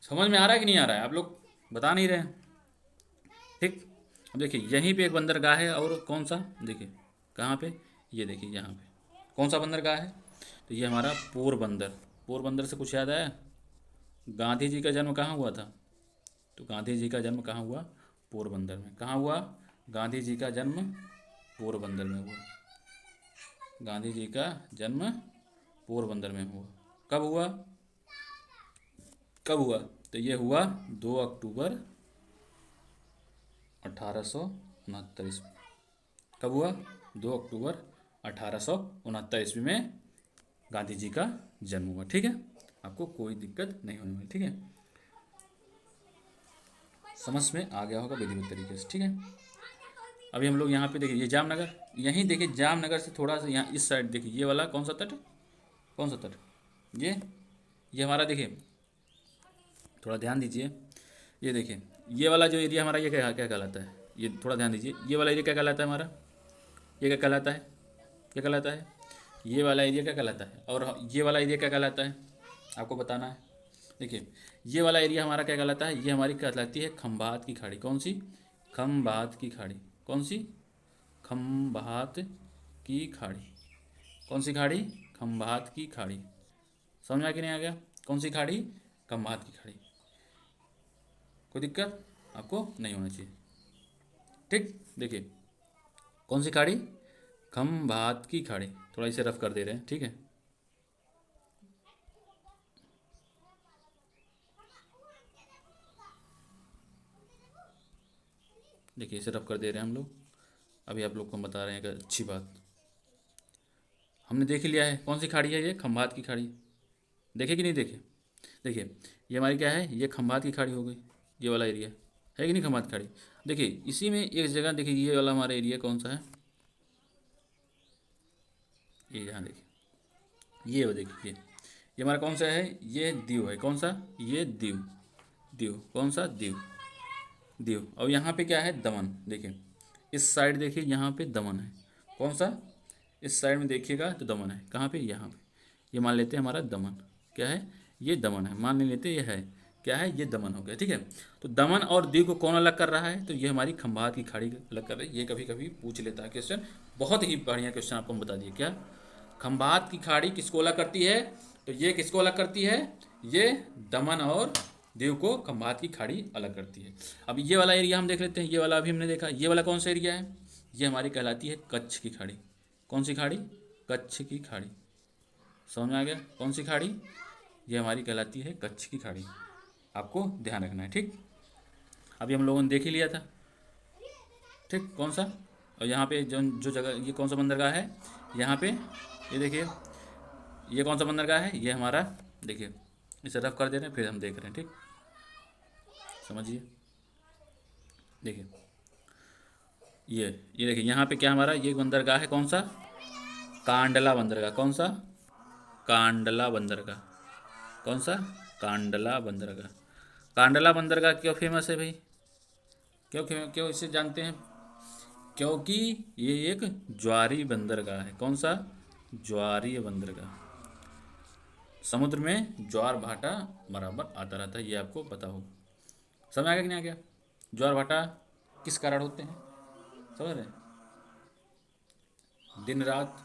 Speaker 1: समझ में आ रहा है कि नहीं आ रहा है, आप लोग बता नहीं रहे हैं, ठीक। अब देखिए यहीं पे एक बंदरगाह है, और कौन सा, देखिए कहाँ पे, ये देखिए यहाँ पे कौन सा बंदरगाह है, तो ये हमारा पोरबंदर। पोरबंदर से कुछ याद आया, गांधी जी का जन्म कहाँ हुआ था, तो गांधी जी का जन्म कहाँ हुआ, पोरबंदर में। कहाँ हुआ, गांधी जी का जन्म पोरबंदर में हुआ। गांधी जी का जन्म पोरबंदर में हुआ। कब हुआ, कब हुआ, तो ये हुआ 2 अक्टूबर 1869 ईस्वी। कब हुआ, 2 अक्टूबर 1869 ईस्वी में गांधी जी का जन्म हुआ, ठीक है। आपको कोई दिक्कत नहीं होने वाली, ठीक है। समझ में आ गया होगा विधिवत तरीके से, ठीक है। अभी हम लोग यहाँ पे देखिए, ये जामनगर, यहीं देखिए जामनगर से थोड़ा सा यहाँ इस साइड देखिए, ये वाला कौन सा तट, कौन सा उत्तर? ये हमारा देखिए, थोड़ा ध्यान दीजिए, ये देखिए, ये वाला जो एरिया हमारा, ये क्या क्या कहलाता है? ये थोड़ा ध्यान दीजिए, ये वाला एरिया क्या कहलाता है हमारा? ये क्या कहलाता है? क्या कहलाता है? ये वाला एरिया क्या कहलाता है? और ये वाला एरिया क्या कहलाता है? आपको बताना है। देखिए, ये वाला एरिया हमारा क्या कहलाता है? ये हमारी कहलाती है खंभात की खाड़ी। कौन सी? खंभात की खाड़ी। कौन सी? खंभात की खाड़ी। कौन सी खाड़ी? खंभात की खाड़ी। समझ में आ कि नहीं आ गया? कौन सी खाड़ी? खंभात की खाड़ी। कोई दिक्कत आपको नहीं होना चाहिए। ठीक, देखिए, कौन सी खाड़ी? खंभात की खाड़ी। थोड़ा इसे रफ कर दे रहे हैं, ठीक है। देखिए, इसे रफ कर दे रहे हैं हम लोग। अभी आप लोग को हम बता रहे हैं एक अच्छी बात, हमने देख ही लिया है कौन सी खाड़ी है। ये खंभात की खाड़ी। देखे कि नहीं देखे? देखिए, ये हमारी क्या है? ये खंभात की खाड़ी हो गई। ये वाला एरिया है कि नहीं खंभात खाड़ी? देखिए, इसी में एक जगह देखिए, ये वाला हमारा एरिया कौन सा है? ये यहाँ देखिए, ये देखिए, ये हमारा कौन सा है? ये दीव है। कौन सा? ये दीव। दीव कौन सा? दीव। दीव। और यहाँ पे क्या है? दमन। देखिए, इस साइड देखिए, यहाँ पे दमन है। कौन सा? इस साइड में देखिएगा तो दमन है। कहाँ पे? यहाँ पे। ये मान लेते हैं हमारा दमन। क्या है? ये दमन है। मान नहीं लेते, ये है क्या है? ये दमन हो गया, ठीक है। तो दमन और दीव को कौन अलग कर रहा है? तो ये हमारी खंभात की खाड़ी अलग कर रही है। ये कभी कभी पूछ लेता है क्वेश्चन, बहुत ही बढ़िया क्वेश्चन आपको हम बता दिए। क्या? खंभात की खाड़ी किसको अलग करती है? तो ये किसको अलग करती है? ये दमन और दीव को खंभात की खाड़ी अलग करती है। अब ये वाला एरिया हम देख लेते हैं। ये वाला अभी हमने देखा, ये वाला कौन सा एरिया है? ये हमारी कहलाती है कच्छ की खाड़ी। कौन सी खाड़ी? कच्छ की खाड़ी। समझ में आ गया? कौन सी खाड़ी? ये हमारी कहलाती है कच्छ की खाड़ी। आपको ध्यान रखना है, ठीक। अभी हम लोगों ने देख ही लिया था, ठीक, कौन सा। और यहाँ पे जो जो जगह, ये कौन सा बंदरगाह है? यहाँ पे ये देखिए, ये कौन सा बंदरगाह है? ये हमारा, देखिए, इसे रफ कर दे रहे हैं, फिर हम देख रहे हैं, ठीक। समझिए, देखिए, ये देखिए, यहाँ पे क्या हमारा ये बंदरगाह है? कौन सा? कांडला बंदरगाह। कौन सा? कांडला बंदरगाह। कौन सा? कांडला बंदरगाह। कांडला बंदरगाह क्यों फेमस है भाई? क्यों क्यों क्यों इसे जानते हैं? क्योंकि ये एक ज्वारी बंदरगाह है। कौन सा? ज्वारीय बंदरगाह। समुद्र में ज्वार भाटा बराबर आता रहता है, ये आपको पता होगा। समझ आ गया कि नहीं आ गया? ज्वार भाटा किस कारण होते हैं? समझ रहे हैं? दिन रात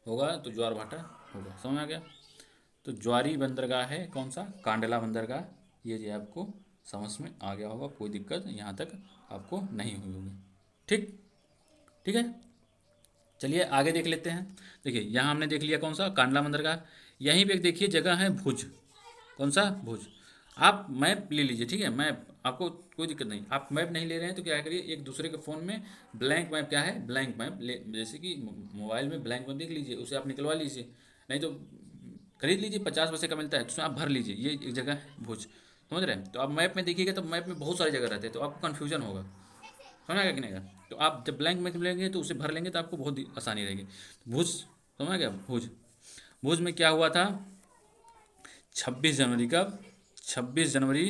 Speaker 1: होगा तो ज्वार भाटा होगा। समझ आ गया? तो ज्वारी बंदरगाह है कौन सा? कांडला बंदरगाह। ये आपको समझ में आ गया होगा, कोई दिक्कत यहाँ तक आपको नहीं हुई होगी, ठीक। ठीक है, चलिए आगे देख लेते हैं। देखिए, यहाँ हमने देख लिया कौन सा? कांडला बंदरगाह। यहीं पे एक देखिए जगह है भुज। कौन सा? भुज। आप मैप ले लीजिए, ठीक है, मैप, आपको कोई दिक्कत नहीं। आप मैप नहीं ले रहे हैं तो क्या करिए, एक दूसरे के फ़ोन में ब्लैंक मैप, क्या है, ब्लैंक मैप ले, जैसे कि मोबाइल में ब्लैंक मैप देख लीजिए, उसे आप निकलवा लीजिए, नहीं तो खरीद लीजिए, 50 पैसे का मिलता है, तो उसमें आप भर लीजिए, ये एक जगह है भुज। समझ रहे हैं? तो आप मैप में देखिएगा तो मैप में बहुत सारी जगह रहते हैं, तो आपको कन्फ्यूजन होगा। समझ आएगा कि नहीं आएगा? तो आप जब ब्लैंक में लेंगे तो उसे भर लेंगे तो आपको बहुत आसानी रहेगी। भुज, समझ आ गया? भुज। भुज में क्या हुआ था? 26 जनवरी, कब? 26 जनवरी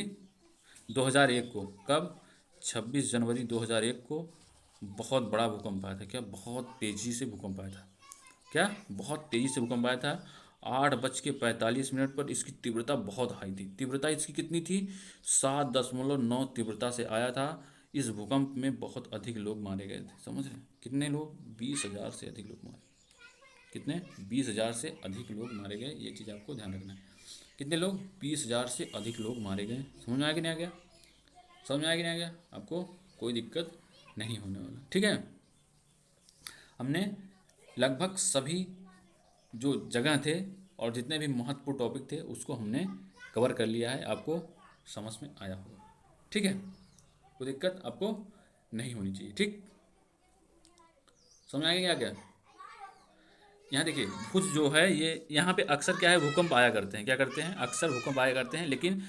Speaker 1: 2001 को। कब? 26 जनवरी 2001 को बहुत बड़ा भूकंप आया था। क्या? बहुत तेज़ी से भूकंप आया था। क्या? बहुत तेज़ी से भूकंप आया था। 8:45 पर इसकी तीव्रता बहुत हाई थी। तीव्रता इसकी कितनी थी? 7.9 तीव्रता से आया था। इस भूकंप में बहुत अधिक लोग मारे गए थे। समझ रहे हैं? कितने लोग? 20,000 से अधिक लोग मारे। कितने? 20,000 से अधिक लोग मारे गए, ये चीज़ आपको ध्यान रखना है। कितने लोग? 20,000 से अधिक लोग मारे गए। समझ में आया कि नहीं आ गया? समझ में आया कि नहीं आ गया? आपको कोई दिक्कत नहीं होने वाला, ठीक है। हमने लगभग सभी जो जगह थे और जितने भी महत्वपूर्ण टॉपिक थे उसको हमने कवर कर लिया है, आपको समझ में आया होगा, ठीक है। कोई दिक्कत आपको नहीं होनी चाहिए, ठीक। समझ में आएगा क्या? यहाँ देखिए, भुज जो है ये, यहाँ पे अक्सर क्या है, भूकंप आया करते हैं। क्या करते हैं? अक्सर भूकंप आया करते हैं, लेकिन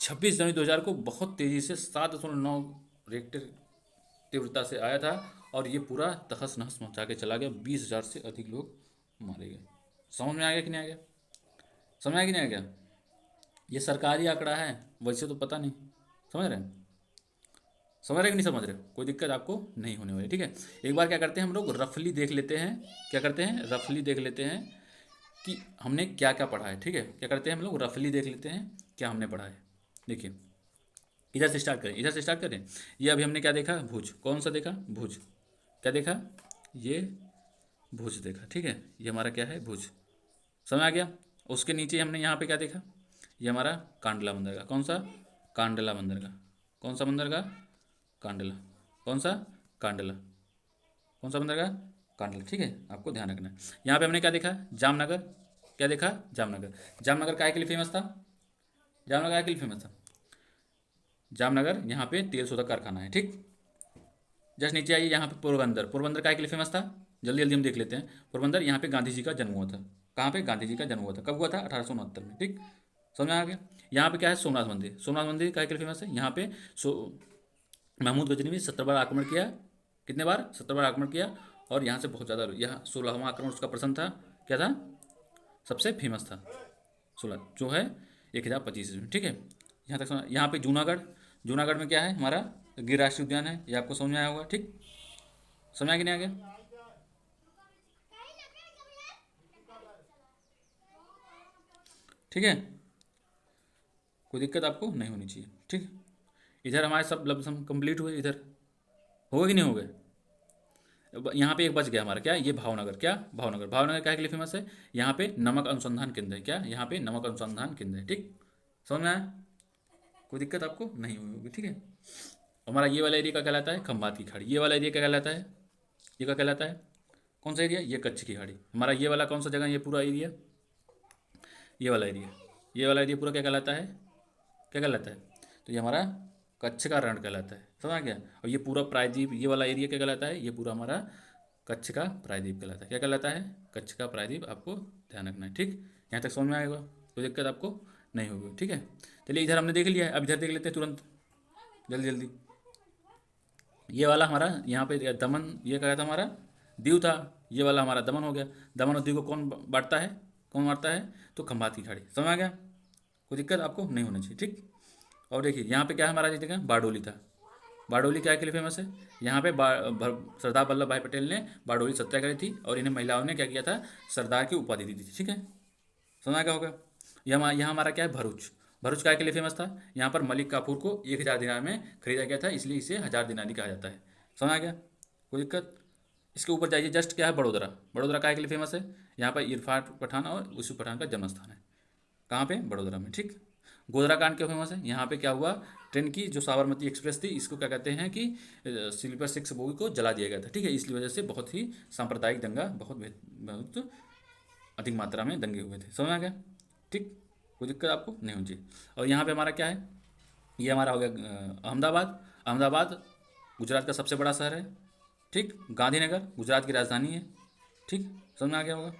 Speaker 1: 26 जनवरी 2000 को बहुत तेज़ी से 7.9 रेक्टर तीव्रता से आया था और ये पूरा तहस नहस मचा के चला गया। 20,000 से अधिक लोग मारे गए। समझ में आ गया कि नहीं आ गया? समझ में आ गया कि नहीं आ गया? ये सरकारी आंकड़ा है, वैसे तो पता नहीं। समझ रहे हैं? समझ रहे कि नहीं समझ रहे? कोई दिक्कत आपको नहीं होने वाली, ठीक है। एक बार क्या करते हैं हम लोग, रफली देख लेते हैं। क्या करते हैं? रफली देख लेते हैं कि हमने क्या क्या पढ़ा है, ठीक है। क्या करते हैं हम लोग, रफली देख लेते हैं क्या हमने पढ़ा है। देखिए, इधर से स्टार्ट करें, इधर से स्टार्ट करें। ये अभी हमने क्या देखा? भुज। कौन सा देखा? भुज। क्या देखा? ये भुज देखा, ठीक है। ये हमारा क्या है? भुज। समझ आ गया? उसके नीचे हमने यहाँ पे क्या देखा? ये हमारा कांडला बंदरगाह। कौन सा? कांडला बंदरगाह। कौन सा बंदरगाह? कांडला। कौन सा? कांडला। कौन सा बंदरगाह? कांडला, ठीक है। आपको ध्यान रखना है। यहाँ पे हमने क्या देखा? जामनगर। क्या देखा? जामनगर। जामनगर काहे के लिए फेमस था? जामनगर काहे के लिए फेमस था? जामनगर यहाँ पे तेल शोधक कारखाना है, ठीक। जस्ट नीचे आइए, यहाँ पे पोरबंदर। पोरबंदर काहे के लिए फेमस था? जल्दी जल्दी हम देख लेते हैं। पोरबंदर, यहाँ पे गांधी जी का जन्म हुआ था। कहाँ पे? गांधी जी का जन्म हुआ था। कब हुआ था? 1869 में, ठीक। समझ में आ गया? यहाँ पे क्या है? सोमनाथ मंदिर। सोमनाथ मंदिर काहे के लिए फेमस है? यहाँ पे सो महमूद गजनी ने 17 बार आक्रमण किया। कितने बार? 17 बार आक्रमण किया। और यहाँ से बहुत ज़्यादा, यहाँ 16वां आक्रमण उसका प्रसन्न था। क्या था? सबसे फेमस था। 16 जो है 1025 में, ठीक है। यहाँ तक समझ। यहाँ पे जूनागढ़। जूनागढ़ में क्या है हमारा? गिर राष्ट्रीय उद्यान है। ये आपको समझ में आया होगा, ठीक। समझ आ गया नहीं आ गया? ठीक है, कोई दिक्कत आपको नहीं होनी चाहिए, ठीक। इधर हमारे सब लफ्ज़ कंप्लीट हुए। इधर हो गए कि नहीं हो गए? यहाँ पे एक बच गया हमारा, क्या? ये भावनगर। क्या? भावनगर। भावनगर क्या के लिए फेमस है? यहाँ पे नमक अनुसंधान केंद्र है। क्या? यहाँ पे नमक अनुसंधान केंद्र है, ठीक। समझ में आया? कोई दिक्कत आपको नहीं हुई होगी, ठीक है। हमारा ये वाला एरिया का कहलाता है खंभात की खाड़ी। ये वाला एरिया क्या कहलाता है? ये क्या कहलाता है? कौन सा एरिया? ये कच्छ की खाड़ी। हमारा ये वाला कौन सा जगह? ये पूरा एरिया, ये वाला एरिया, ये वाला एरिया पूरा क्या कहलाता है? क्या कहलाता है? तो ये हमारा कच्छ का रण कहलाता है। समझ आ गया? और ये पूरा प्रायद्वीप, ये वाला एरिया क्या कहलाता है? ये पूरा हमारा कच्छ का प्रायद्वीप कहलाता है। क्या कहलाता है? कच्छ का प्रायद्वीप। आपको ध्यान रखना है, ठीक। यहाँ तक समझ में आएगा, कोई दिक्कत आपको नहीं होगी, ठीक है। चलिए, इधर हमने देख लिया है, अब इधर देख लेते हैं तुरंत, जल्दी जल्दी। ये वाला हमारा यहाँ पे दमन, ये क्या था हमारा? दीव था। ये वाला हमारा दमन हो गया। दमन और दीव को कौन बांटता है? कौन बांटता है? तो खंभात की खाड़ी। समझ आ गया? कोई दिक्कत आपको नहीं होना चाहिए, ठीक। और देखिए, यहाँ पे क्या है हमारा? जी जगह बारडोली था। बारडोली क्या के लिए फेमस है? यहाँ पे सरदार वल्लभ भाई पटेल ने बारडोली सत्याग्रह थी और इन्हें महिलाओं ने क्या किया था? सरदार की उपाधि दी थी, ठीक है। समझ आ गया होगा? यहाँ हमारा क्या है? भरूच। भरूच काय के लिए फेमस था? यहाँ पर मलिक काफूर को 1000 दिनार में खरीदा गया था, इसलिए इसे 1000 दिनारी कहा जाता है। समझ आ गया? कोई दिक्कत? इसके ऊपर जाइए, जस्ट क्या है? बड़ोदरा। बड़ोदरा काय के लिए फेमस है? यहाँ पर इरफान पठान और यूसुफ पठान का जन्म स्थान है। कहाँ पे? बड़ोदरा में, ठीक। गोधरा कांड क्यों फेमस है? यहाँ पे क्या हुआ? ट्रेन की जो साबरमती एक्सप्रेस थी, इसको क्या कहते हैं कि स्लीपर 6 बोगी को जला दिया गया था, ठीक है। इसकी वजह से बहुत ही सांप्रदायिक दंगा, बहुत अधिक मात्रा में दंगे हुए थे। समझ आ गया, ठीक। कोई दिक्कत आपको नहीं होनी चाहिए। और यहाँ पे हमारा क्या है? ये हमारा हो गया अहमदाबाद। अहमदाबाद गुजरात का सबसे बड़ा शहर है, ठीक। गांधीनगर गुजरात की राजधानी है, ठीक। समझ में आ गया होगा?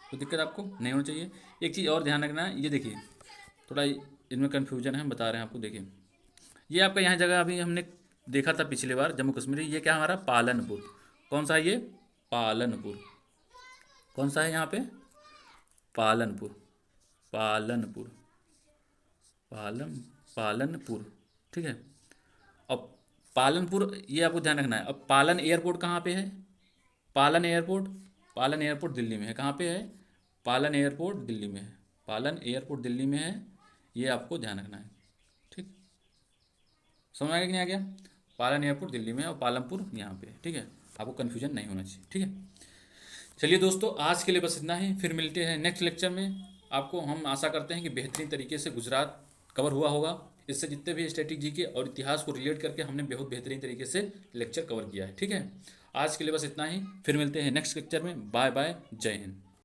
Speaker 1: कोई दिक्कत आपको नहीं होनी चाहिए। एक चीज़ और ध्यान रखना है, ये देखिए, थोड़ा इनमें कन्फ्यूजन है, हम बता रहे हैं आपको। देखिए, ये आपका यहाँ जगह अभी हमने देखा था पिछली बार, जम्मू कश्मीर। ये क्या हमारा? पालनपुर। कौन सा है ये? पालनपुर। कौन सा है यहाँ पे? पालनपुर। पालनपुर। पालन पालनपुर, ठीक है। अब पालनपुर, ये आपको ध्यान रखना है। अब पालन एयरपोर्ट कहाँ पे है? पालन एयरपोर्ट, पालन एयरपोर्ट दिल्ली में है। कहाँ पे है? पालन एयरपोर्ट दिल्ली में है। पालन एयरपोर्ट दिल्ली में है, ये आपको ध्यान रखना है, ठीक। समझ आ गया कि नहीं आ गया? पालन एयरपोर्ट दिल्ली में है और पालमपुर यहाँ पे है, ठीक है। आपको कन्फ्यूजन नहीं होना चाहिए, ठीक है। चलिए दोस्तों, आज के लिए बस इतना ही। फिर मिलते हैं नेक्स्ट लेक्चर में। आपको हम आशा करते हैं कि बेहतरीन तरीके से गुजरात कवर हुआ होगा। इससे जितने भी स्ट्रेटेजी के और इतिहास को रिलेट करके हमने बहुत बेहतरीन तरीके से लेक्चर कवर किया है, ठीक है। आज के लिए बस इतना ही। फिर मिलते हैं नेक्स्ट लेक्चर में। बाय बाय, जय हिंद।